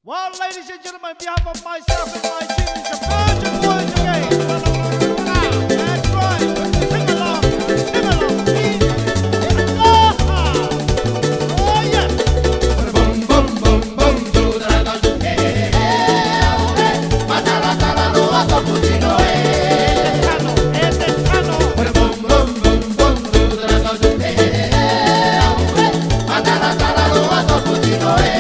Well, ladies and gentlemen, on behalf of myself and my team, it's the Virgin Boys again. That's right. Sing along. Sing along, please. Aloha. Oh, yes. Boom, boom, boom, boom, do the raga, hey, hey, matala, tala, loa, toputino, Este Tano. boom, boom, boom, boom, do the raga, hey, hey, matala, tala, loa, toputino, hey,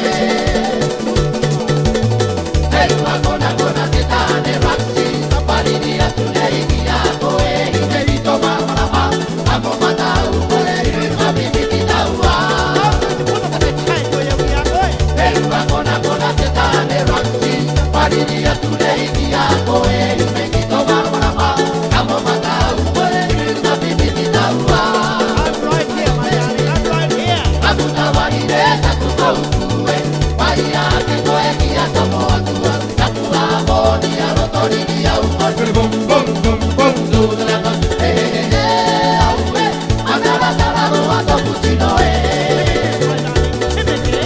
magona, gona, titane, raksi, parini, atulei, kiako, inevito, marama, ako, matau, ole, mabiti, titaua. Magona, gona, titane, raksi, parini, atulei, kiako, inevito, marama, ako, matau, ole, mabiti, titaua. I'm right here, my darling. I'm right here. Akutawarire, takukautue, waia, kekoe, kiako, moatua, takua, boni, arotori, diaua. Boom, boom, boom, boom, do the raga, hey, hey, hey, aue, matala, tala, loa, toputino, My darling. Timothy.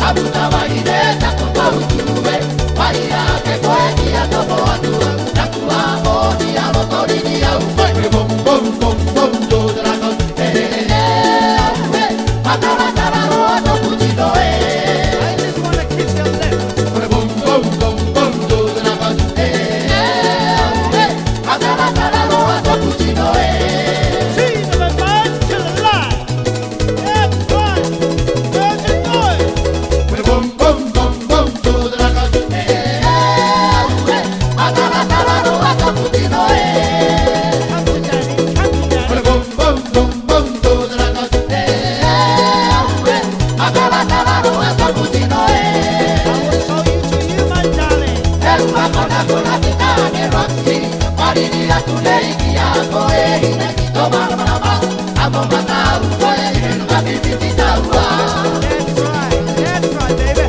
Akutawarire, takukautue, waia, kekoe, kiako, moatua, takua, boni, arotori, diaua. Boom, boom, boom, boom, do the raga, hey, hey, hey, aue, matala, tala, loa, toputino, I just want to kiss your lips. boom, boom, boom, boom, do the raga, hey, hey, aue, matala, tala, loa, toputino, Team of a man to the line. That's right. Virgin Boys. boom, boom, boom, boom, do the raga, hey, hey, aue, matala, tala, loa, toputino, Come to daddy. Come to daddy. boom, boom, boom, boom, do the raga, hey, hey, aue, matala, tala, loa, toputino, I will show you to you, my darling. Elma kona kona kitane roksi, marini atulei kiako ehine kitoma marama, amo matau koe inuka bibiti taua. That's right, baby.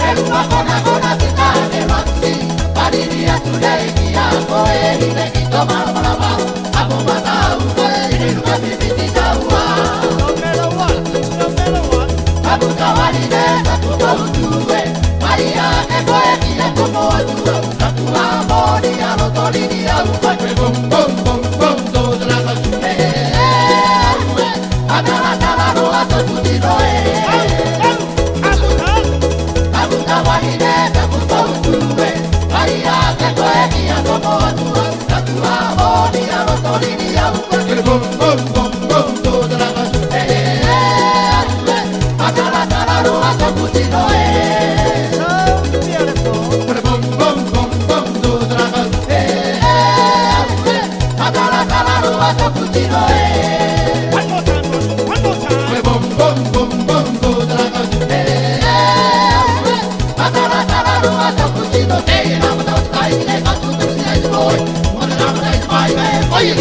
Elma kona kona kitane roksi, marini atulei kiako ehine kitoma marama, amo matau koe inuka bibiti taua. No matter what, no matter what. Akutawarire takuka utue, Maria ke koe kia komo atua, tatua mori arotori ni aua. Boom, boom, boom, boom, do the raga, hey, hey, aue, atala, tala, loa, toputino, Akutawarire takuka utue, Maria ke koe kia komo atua, tatua mori arotori ni aua. Boom, boom, boom, boom, do the raga, hey, hey, aue, atala, tala, loa, toputino, So beautiful. Boom, boom, boom, boom, do the raga, hey, hey, aue, atala, tala, loa, toputino, One more time, one more time. boom, boom, boom, boom, do the raga, hey, hey, aue, atala, tala, loa, toputino, hey, I'm not dying, I'm not dying, boy, what am I, my man, oh, you